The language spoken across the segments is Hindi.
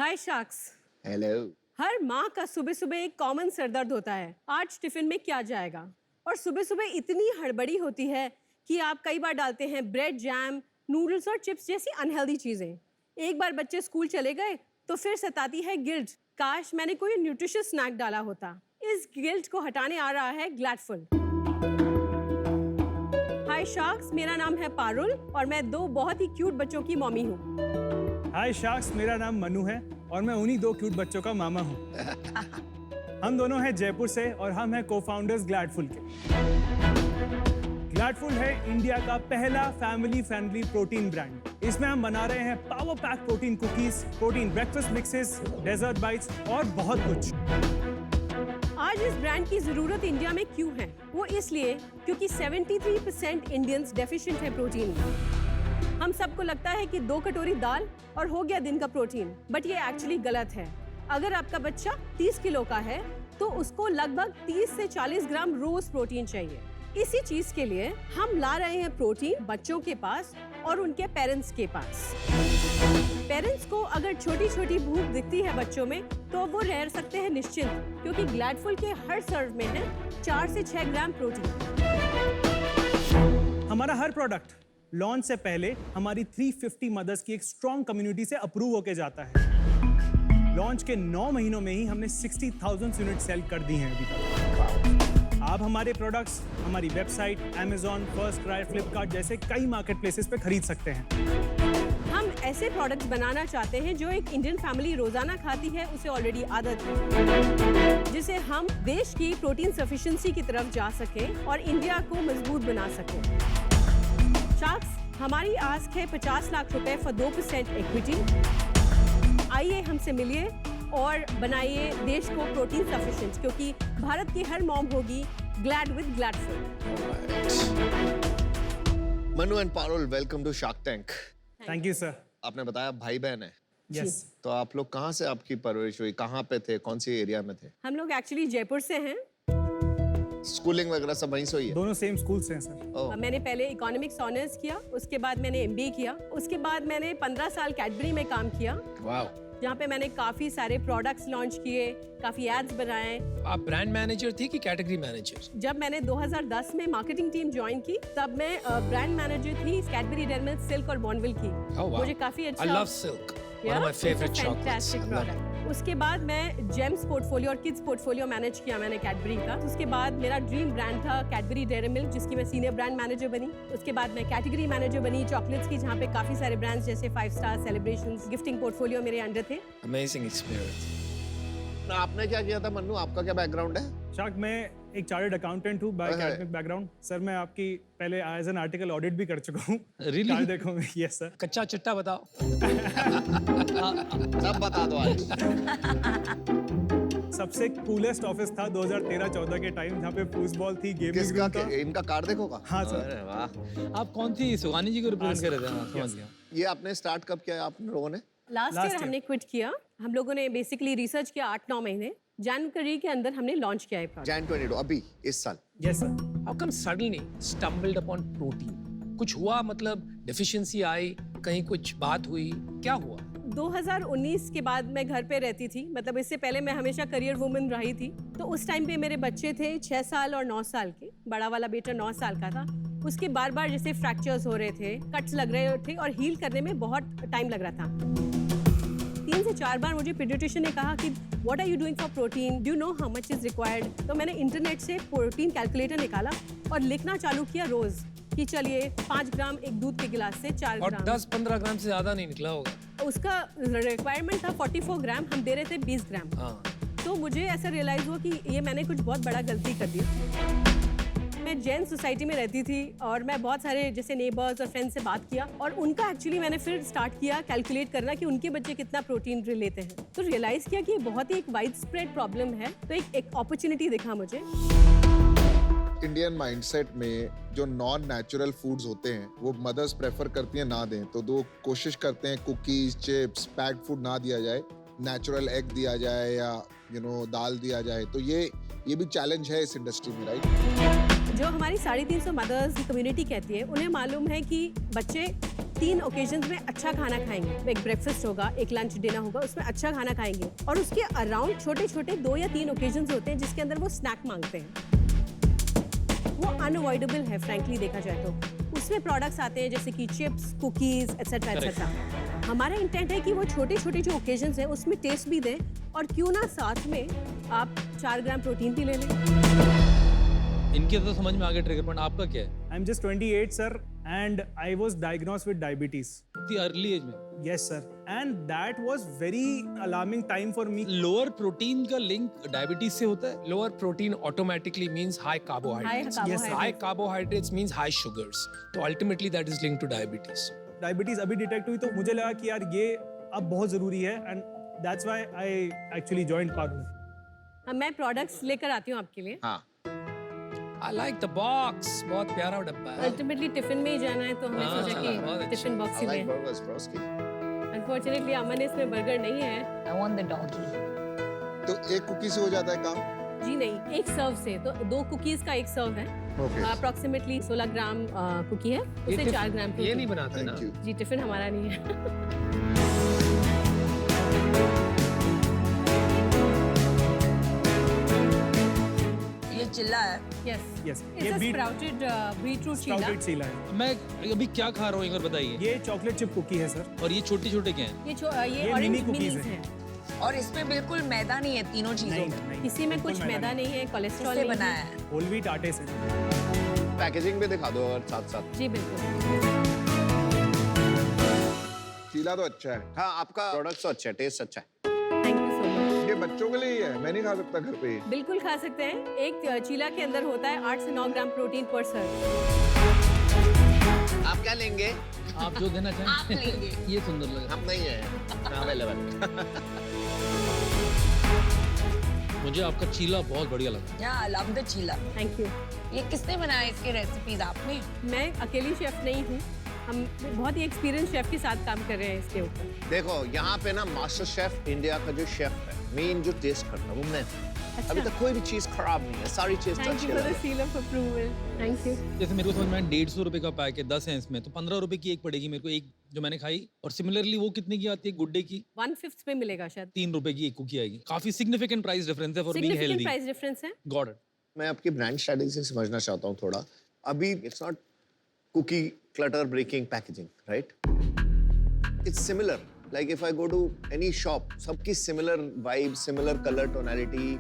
हाय शार्क्स। हेलो। हर माँ का सुबह सुबह एक कॉमन सरदर्द होता है, आज टिफिन में क्या जाएगा। और सुबह सुबह इतनी हड़बड़ी होती है कि आप कई बार डालते हैं ब्रेड, जैम, नूडल्स और चिप्स जैसी अनहेल्दी चीजें। एक बार बच्चे स्कूल चले गए तो फिर सताती है गिल्ट, काश मैंने कोई न्यूट्रिशियस स्नैक डाला होता। इस गिल्ट को हटाने आ रहा है ग्लैडफुल। हाय शार्क्स, मेरा नाम है पारुल और मैं 2 बहुत ही क्यूट बच्चों की मम्मी हूँ। हाय शार्क्स, मेरा नाम मनु है और मैं उन्हीं 2 क्यूट बच्चों का मामा हूँ। हम दोनों हैं जयपुर से और हम हैं को-फाउंडर्स ग्लैडफुल के। ग्लैडफुल है इंडिया का पहला फैमिली फ्रेंडली प्रोटीन ब्रांड। इसमें हम बना रहे हैं power pack protein cookies, protein breakfast mixes, dessert bites और बहुत कुछ। आज इस ब्रांड की जरूरत इंडिया में क्यों है? वो इसलिए क्योंकि 73% इंडियंस डेफिशिएंट है प्रोटीन में। हम सबको लगता है कि 2 कटोरी दाल और हो गया दिन का प्रोटीन, बट ये एक्चुअली गलत है। अगर आपका बच्चा 30 किलो का है तो उसको लगभग 30 से 40 ग्राम रोज प्रोटीन चाहिए। इसी चीज के लिए हम ला रहे हैं प्रोटीन बच्चों के पास और उनके पेरेंट्स के पास। पेरेंट्स को अगर छोटी छोटी भूख दिखती है बच्चों में तो वो रह सकते हैं निश्चिंत, क्योंकि ग्लैडफुल के हर सर्व में है 4 से 6 ग्राम प्रोटीन। हमारा हर प्रोडक्ट लॉन्च से पहले हमारी 350 मदर्स की एक स्ट्रॉन्ग कम्युनिटी से अप्रूव होके जाता है। लॉन्च के 9 महीनों में ही हमने 60,000 यूनिट सेल कर दी हैं अभी तक। आप हमारे प्रोडक्ट्स हमारी website, Amazon, first cry, Flipkart जैसे कई मार्केट प्लेसेस पे खरीद सकते हैं। हम ऐसे प्रोडक्ट्स बनाना चाहते हैं जो एक इंडियन फैमिली रोजाना खाती है, उसे ऑलरेडी आदत है, जिसे हम देश की प्रोटीन सफिशिएंसी की तरफ जा सकें और इंडिया को मजबूत बना सकें। शार्क्स, हमारी आस्क है 50 लाख रुपए फॉर 2% इक्विटी। आइए हमसे मिलिए और बनाइए देश को प्रोटीन सफिशिएंट, क्योंकि भारत की हर मॉम होगी glad with gladful. Manu and Parul, welcome to Shark Tank. Thank you sir. आपने बताया भाई बहन है, यस। तो आप लोग कहाँ से आपकी परवरिश हुई, कहाँ पे थे, कौन सी एरिया में थे? हम लोग एक्चुअली जयपुर से हैं। स्कूलिंग वगैरह सब वहीं से हुई है? दोनों सेम स्कूल से हैं सर। ओह, मैंने पहले इकोनॉमिक्स ऑनर्स किया, उसके बाद मैंने MBA किया, उसके बाद मैंने 15 साल कैडबरी में काम किया, वाह। जहाँ पे मैंने काफी सारे प्रोडक्ट्स लॉन्च किए, काफी एड्स बनाए। आप ब्रांड मैनेजर थी कि कैटेगरी मैनेजर? जब मैंने 2010 में मार्केटिंग टीम ज्वाइन की तब मैं ब्रांड मैनेजर थी कैडबरी डेयरी मिल्क, सिल्क और बॉर्नविल की। Oh, wow. मुझे काफी अच्छा, I love Silk. One of my favorite chocolates. Fantastic product. उसके बाद मैं जेम्स पोर्टफोलियो और किड्स पोर्टफोलियो मैनेज किया मैंने कैडबरी का। उसके बाद मेरा ड्रीम ब्रांड था कैडबरी डेयरी मिल्क, जिसकी मैं सीनियर ब्रांड मैनेजर बनी। उसके बाद मैं कैटेगरी मैनेजर बनी चॉकलेट्स की, जहाँ पे काफी सारे ब्रांड्स जैसे 5 स्टार, सेलिब्रेशंस, गिफ्टिंग पोर्टफोलियो मेरे अंडर थे। Amazing experience. आपने क्या किया था मनु, आपका क्या बैकग्राउंड है? शार्क, मैं एक चार्टर्ड अकाउंटेंट हूँ बाय एकेडमिक बैकग्राउंड। सर मैं आपकी पहले एज एन आर्टिकल ऑडिट भी कर चुका हूँ। Really? देखो, यस सर। कच्चा चिट्टा बताओ। सब बता दो आज। सबसे कूलेस्ट ऑफिस था 2013-14 के टाइम, जहाँ पे फुटबॉल थी, गेमिंग किसका रूम था। इनका कार्ड देखोगा? हाँ सर। अरे वाह। आप कौन सी सुगानी जी को रिप्रेजेंट कर रहे थे? हाँ, समझ गया। ये आपने स्टार्ट कब किया आप लोगों ने? Last Last year year. हमने क्विट किया। हम लोगों ने बेसिकली रिसर्च किया 8-9 महीने, जनवरी के अंदर हमने लॉन्च किया है प्रोडक्ट। Jan 22 अभी इस साल। Yes sir. How come suddenly stumbled upon protein? कुछ हुआ, मतलब डेफिशिएंसी आई, कहीं कुछ बात हुई, क्या हुआ? 2019 के बाद मैं घर पे रहती थी, मतलब इससे पहले मैं हमेशा करियर वुमन रही थी। तो उस टाइम पे मेरे बच्चे थे 6 साल और 9 साल के। बड़ा वाला बेटा 9 साल का था। उसके बार बार जैसे फ्रैक्चर्स हो रहे थे, कट्स लग रहे थे और हील करने में बहुत टाइम लग रहा था। 3 से 4 बार मुझे पीडियाट्रिशियन ने कहा कि what are you doing for protein, do you know how much is required. तो मैंने इंटरनेट से प्रोटीन कैलकुलेटर निकाला और लिखना चालू किया रोज कि चलिए 5 ग्राम एक दूध के गिलास से 4 और ग्राम। 10-15 ग्राम से ज्यादा नहीं निकला होगा। उसका रिक्वायरमेंट था 44 ग्राम, हम दे रहे थे 20 ग्राम। हाँ। तो मुझे ऐसा रियलाइज हुआ कि ये मैंने कुछ बहुत बड़ा गलती कर दी। मैं जैन सोसाइटी में रहती थी और मैं बहुत सारे जैसे नेबर्स और फ्रेंड्स से बात किया और उनका एक्चुअली मैंने फिर स्टार्ट किया कैलकुलेट करना कि उनके बच्चे कितना प्रोटीन लेते हैं। तो रियलाइज किया कि ये बहुत ही एक वाइड स्प्रेड प्रॉब्लम है। तो एक अपॉर्चुनिटी दिखा मुझे। इंडियन माइंडसेट में जो नॉन नेचुरल फूड्स होते हैं वो मदर्स प्रेफर करती हैं ना दें, तो दो कोशिश करते हैं कुकीज, चिप्स, पैक्ड फूड ना दिया जाए, नेचुरल एग दिया जाए या दाल दिया जाए। तो ये भी चैलेंज है इस इंडस्ट्री में, राइट? जो हमारी 350 मदर्स की कम्युनिटी कहती है, उन्हें मालूम है कि बच्चे 3 ओकेजन्स में अच्छा खाना खाएंगे, एक ब्रेकफास्ट होगा, एक लंच डिनर होगा, उसमें अच्छा खाना खाएंगे और उसके अराउंड छोटे छोटे 2 या 3 ओकेजन्स होते हैं जिसके अंदर वो स्नैक मांगते हैं। वो अनअवॉइडेबल है फ्रैंकली देखा जाए तो। उसमें प्रोडक्ट्स आते हैं जैसे कि चिप्स, कुकीज एटसेट्रा एटसेट्रा। हमारा इंटेंट है कि वो छोटे छोटे जो ओकेजन्स हैं उसमें टेस्ट भी दें और क्यों ना साथ में आप 4 ग्राम प्रोटीन भी ले लें। इनके तो समझ में आ गया ट्रिगर पॉइंट, आपका क्या है? I am just 28 sir and I was diagnosed with diabetes. इतनी अर्ली एज में? Yes sir, and that was very alarming time for me. Lower protein का लिंक डायबिटीज से होता है? Lower protein automatically means high carbohydrates, high carbohydrates means high sugars, तो ultimately that is linked to diabetes. Diabetes अभी डिटेक्ट हुई तो मुझे लगा कि यार ये अब बहुत जरूरी है and that's why I actually joined Parul. मैं प्रोडक्ट्स लेकर आती हूँ आपके लिए। हाँ आई लाइक द बॉक्स, बहुत प्यारा डब्बा है। अल्टीमेटली टिफिन में ही जाना है तो हमने हाँ, सोचा बहुत कि अच्छा। Tiffin box he I like में। burgers, broski. अनफॉर्चुनेटली अमन इसमें बर्गर नहीं है। I want the doggy. तो एक कुकी से हो जाता है काम? जी नहीं, एक सर्व से तो 2 कुकीज का एक सर्व है। ओके, अप्रोक्सीमेटली 16 ग्राम कुकी है, ये उससे 4 ग्राम ये प्रोटीन। नहीं बनाते ना? Thank you. जी टिफिन हमारा नहीं है। ये चिल्ला है। यस यस, इट्स ये अ बीट स्प्राउटेड बीटरूट चीला। स्प्राउटेड चीला है। मैं अभी क्या खा रहा हूँ एक बार बताइए। ये चॉकलेट चिप कुकी है सर। और ये छोटे छोटे क्या हैं? ये ये ऑरेंज मिनी मिनीज cookies हैं। और इसमें बिल्कुल मैदा नहीं है तीनों चीजों नहीं में। नहीं, किसी में बिल्कुल कुछ मैदा नहीं है, कोलेस्ट्रॉल किससे नहीं बनाया है। है? होल व्हीट आटे से। पैकेजिंग भी दिखा दो और साथ साथ। जी बिल्कुल। चीला तो अच्छा है। हाँ आपका प्रोडक्ट तो अच्छा है, टेस्ट अच्छा है। Thank you so much. ये बच्चों के लिए ही है, मैं नहीं खा सकता घर पे। बिल्कुल खा सकते हैं। एक चीला के अंदर होता है 8 से 9 ग्राम प्रोटीन पर सर्व। आप क्या लेंगे? आप जो देना चाहें। आप लेंगे। ये सुंदर लग रहा हम नहीं है अवेलेबल। है। मुझे आपका चीला बहुत बढ़िया लगा। या आई लव द चिल्ला। Thank you. ये किसने बनाया इसके रेसिपीज आपने? मैं अकेली शेफ नहीं हूँ, हम बहुत ही एक्सपीरियंस शेफ के साथ काम कर रहे हैं इसके ऊपर। देखो यहाँ पे ना मास्टर शेफ इंडिया का जो शेफ है, मेन जो टेस्ट करता है वो मैं हूँ। अभी तक कोई भी चीज खराब नहीं है, सारी चीज थैंक अच्छी यू फॉर द लगी। Seal of approval. Thank you. जैसे मेरे को समझ में आया 150 रुपए का पैक है 10 है इसमें, तो 15 रुपए की एक पड़ेगी मेरे को, एक जो मैंने खाई। और सिमिलरली वो कितने की आती है गुड डे की? 1/5 में मिलेगा शायद। 3 रुपए की एक कुकी आएगी। काफी सिग्निफिकेंट प्राइस डिफरेंस है for being significant healthy. Price difference है। Got it. मैं आपकी ब्रांड स्ट्रेटेजी समझना चाहता हूँ थोड़ा। अभी it's not cookie clutter breaking packaging, right? It's similar, like if I go to any shop, सबकी similar vibe, similar colour tonality,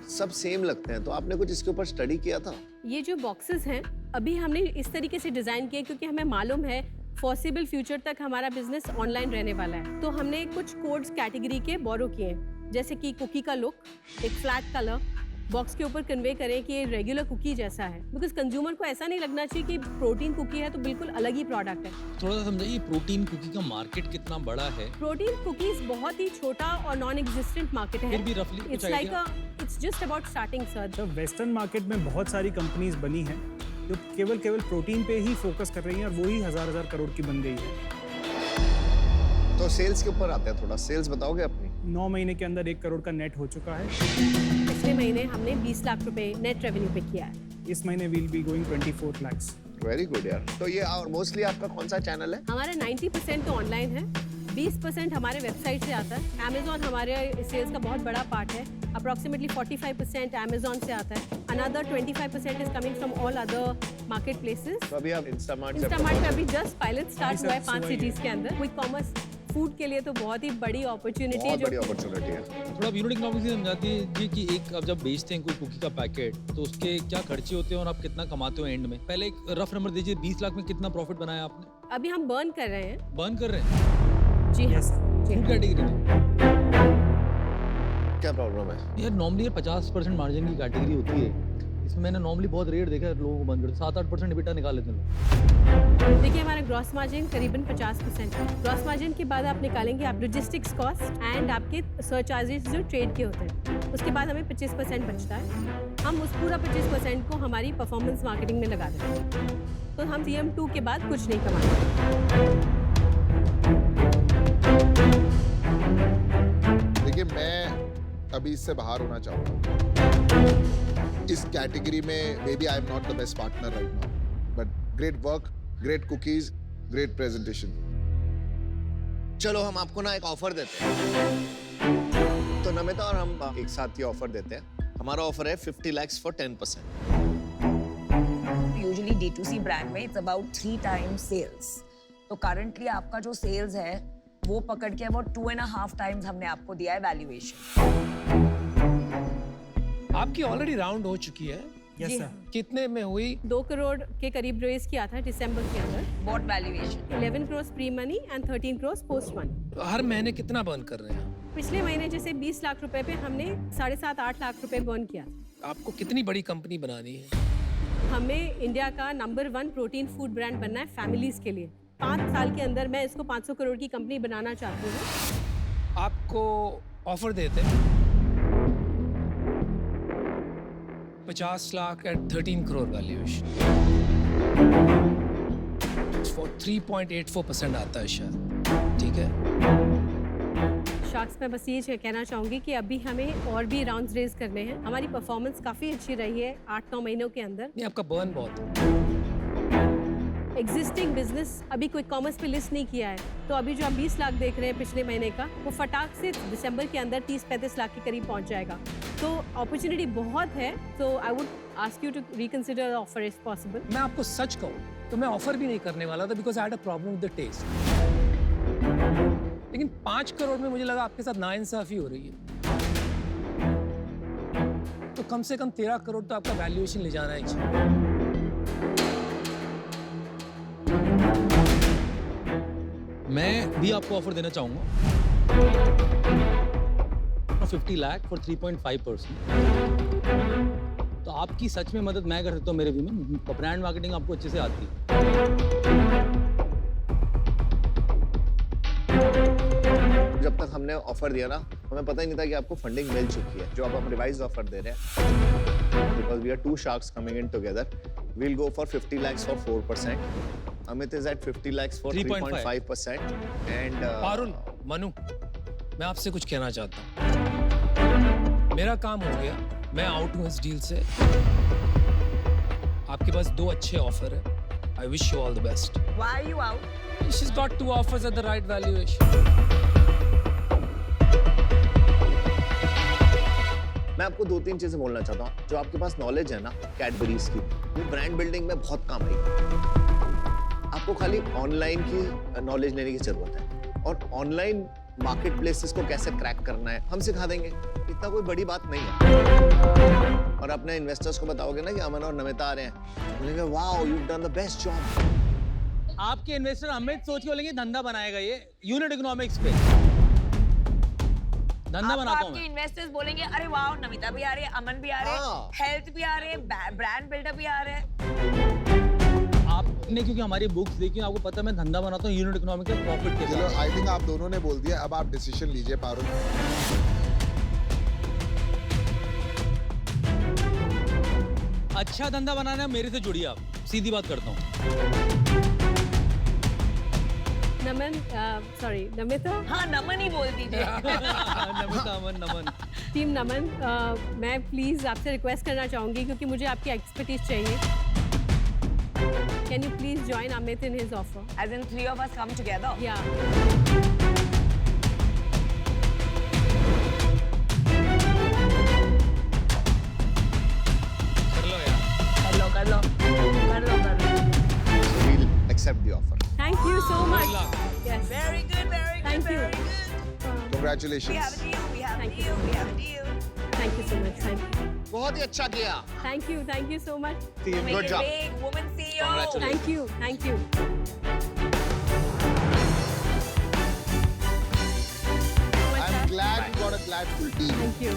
सब सेम लगते हैं। तो आपने कुछ इसके ऊपर स्टडी किया था? ये जो बॉक्सेस हैं अभी हमने इस तरीके से डिजाइन किए क्योंकि हमें मालूम है फॉसिबल फ्यूचर तक हमारा बिजनेस ऑनलाइन रहने वाला है। तो हमने कुछ कोड्स कैटेगरी के बोरो किए हैं, जैसे कि कुकी का लुक, एक फ्लैट कलर बॉक्स के ऊपर कन्वे करें कि ये रेगुलर कुकी जैसा है, बिकॉज कंज्यूमर को ऐसा नहीं लगना चाहिए कि प्रोटीन कुकी है तो बिल्कुल अलग ही प्रोडक्ट है। थोड़ा सा समझाइए प्रोटीन कुकी का मार्केट कितना बड़ा है? प्रोटीन कुकीज बहुत ही छोटा और नॉन एग्जिस्टेंट मार्केट है। फिर भी roughly कुछ it's like idea? It's just about starting sir. तो वेस्टर्न मार्केट में बहुत सारी कंपनीज बनी हैं जो केवल प्रोटीन पे ही फोकस कर रही हैं और वही हजार करोड़ की बन गई है। तो सेल्स के ऊपर आते हैं, थोड़ा सेल्स बताओगे अपनी? 9 महीने के अंदर 1 करोड़ का नेट हो चुका है। पिछले महीने हमने 20 लाख रुपए नेट रेवेन्यू पे किया है। इस महीने will be going 24 lakhs। Very good यार। तो ये और मोस्टली आपका कौन सा चैनल है? हमारा 90% तो ऑनलाइन है, 20% हमारे वेबसाइट से आता है। अमेजॉन हमारे सेल्स का बहुत बड़ा पार्ट है। अप्रॉक्सीमेटली 45% अमेजॉन से आता है। Another 25% is coming from all other market places. तो अभी आप इंस्टामार्ट इंस्टामार्ट पे अभी जस्ट पायलट स्टार्ट अभी हुआ है सब 5 सुबह ही सिटीज के अंदर। क्विक कॉमर्स फूड के लिए तो बहुत ही बड़ी अपॉर्चुनिटी है बहुत जो बड़ी अपॉर्चुनिटी है। थोड़ा यूनिट इकोनॉमिक्स समझाती है जी कि एक आप जब बेचते हैं कोई कुकी का पैकेट तो उसके क्या खर्चे होते हैं और आप कितना कमाते हो एंड में? पहले एक रफ नंबर दीजिए, 20 लाख में कितना प्रॉफिट बनाया आपने? अभी हम बर्न कर रहे हैं। बर्न कर रहे हैं जी हाँ, Yes, जी फूड हाँ। कैटेगरी में? क्या प्रॉब्लम है? यार नॉर्मली 50% मार्जिन की कैटेगरी होती है, इसमें मैंने नॉर्मली बहुत रेट देखा है लोगों को बंद करते 7-8% EBITDA निकाल लेते हैं लोग। देखिए हमारा ग्रॉस मार्जिन करीबन 50% है। ग्रॉस मार्जिन के बाद आप निकालेंगे आप लॉजिस्टिक्स कॉस्ट एंड आपके सरचार्जेस जो ट्रेड के होते हैं, उसके बाद हमें 25% बचता है। हम उस पूरा 25% को हमारी परफॉर्मेंस मार्केटिंग में लगा देते हैं, तो हम CM2 के बाद कुछ नहीं कमाते। देखिए मैं अभी इससे बाहर होना चाहता हूँ। इस कैटेगरी में maybe I am not the best partner right now, but great work, great cookies, Great presentation. चलो हम आपको ना एक ऑफर देते हैं। तो नमिता और हम एक साथ ये ऑफर देते हैं। हमारा ऑफर है 50 lakhs for 10%. Usually D2C brand में इट्स अबाउट 3 times सेल्स। तो करंटली आपका जो सेल्स है वो पकड़ के अबाउट 2.5 times हमने आपको दिया है वैल्यूएशन। आपकी ऑलरेडी राउंड हो चुकी है। यस जी सर। हाँ। कितने में हुई? 2 करोड़ के करीब रेज किया था दिसंबर के अंदर। What valuation? 11 crores pre money and 13 crores post money. हर महीने कितना बर्न कर रहे हैं? पिछले महीने जैसे 20 लाख रुपए पे हमने 7.5-8 लाख रुपए बर्न किया था। आपको कितनी बड़ी कंपनी बनानी है? हमें इंडिया का नंबर 1 प्रोटीन फूड ब्रांड बनना है फैमिलीज के लिए। 5 साल के अंदर मैं इसको 500 करोड़ की कंपनी बनाना चाहती हूँ। आपको ऑफर देते हैं 50 lakh at 13 crore valuation for 3.84% आता है शायद। ठीक है। शार्क्स में बस ये कहना चाहूंगी कि अभी हमें और भी राउंड्स रेज करने हैं। हमारी परफॉर्मेंस काफ़ी अच्छी रही है 8-9 महीनों के अंदर। नहीं, आपका बर्न बहुत है। एग्जिस्टिंग बिजनेस अभी कोई कॉमर्स पे लिस्ट नहीं किया है, तो अभी जो आप 20 लाख देख रहे हैं पिछले महीने का, वो फटाक से दिसंबर के अंदर 30-35 लाख के करीब पहुंच जाएगा। तो अपॉर्चुनिटी बहुत है। तो I would ask you to reconsider offer if possible. मैं आपको सच कहूँ तो मैं ऑफर भी नहीं करने वाला था because I had a problem with the test. लेकिन 5 करोड़ में मुझे लगा आपके साथ नाइंसाफी हो रही है। तो कम से कम 13 करोड़ तो आपका वैल्यूएशन ले जाना ही चाहिए। मैं भी आपको ऑफर देना चाहूंगा 50 लाख फॉर 3.5%। तो आपकी सच में मदद मैं कर सकता हूँ मेरे व्यू में। ब्रांड मार्केटिंग आपको अच्छे से आती है। जब तक हमने ऑफर दिया ना, हमें पता ही नहीं था कि आपको फंडिंग मिल चुकी है। जो अब हम रिवाइज ऑफर दे रहे हैं, because we are 2 sharks coming in together, we'll go for 50 lakhs for 4%. Amit is at 50 lakhs for 3.5%. And Parul, Manu, मैं आपसे कुछ कहना चाहता हूँ। मेरा काम हो गया, मैं आउट हूँ इस डील से। आपके पास 2 अच्छे ऑफर है। I wish you all the best. Why are you out? She's got 2 offers at the right valuation. मैं आपको 2-3 चीजें बोलना चाहता हूँ। जो आपके पास नॉलेज है ना कैडबरीज की, वो ब्रांड बिल्डिंग में बहुत काम आएगी। आपको खाली ऑनलाइन की नॉलेज लेने की जरूरत है, और ऑनलाइन मार्केट प्लेसेस को कैसे क्रैक करना है हम सिखा देंगे। इतना कोई बड़ी बात नहीं है। और अपने इन्वेस्टर्स को बताओगे ना कि अमन और नमिता आ रहे हैं, बोलेंगे wow you done the best job. आपके इन्वेस्टर अमित सोच के बोलेंगे धंधा बनाएगा ये यूनिट इकोनॉमिक्स पे। धंधा बनाता हूँ आपके मैं। इन्वेस्टर्स बोलेंगे अरे वाह नमिता भी आ रही है, अमन भी आ रहे हैं, हाँ। हेल्थ भी आ रहे हैं, ब्रांड बिल्डर भी आ रहे हैं। आपने क्योंकि हमारी बुक्स देखी आपको पता है मैं धंधा बनाता हूँ यूनिट इकोनॉमिक्स के प्रॉफिट के चलो साथ। आई थिंक आप दोनों ने बोल दिया, अब आप डिसीजन लीजिए पारुल। अच्छा धंधा बनाना है मेरे से जुड़िए आप, सीधी बात करता हूँ। नमन, सॉरी नमिता, हाँ नमन ही बोल दीजिए। नमन अमन नमन। टीम नमन, मैं प्लीज़ आपसे रिक्वेस्ट करना चाहूँगी क्योंकि मुझे आपकी एक्सपर्टीज चाहिए। Can you please join Amit in his offer? As in 3 of us come together. या कर लो यार। कर लो कर लो कर लो कर लो। So we'll accept the offer. Thank you so much. luck. Yes, Very good, very good, Thank you. very good. We have Congratulations. a deal, we have a Thank you deal, so we have a deal. Thank you so much. बहुत ही अच्छा किया। Thank you so much. Make Good it job. big, woman CEO. Congratulations. Thank you. I'm glad you got a glad full team. Thank you.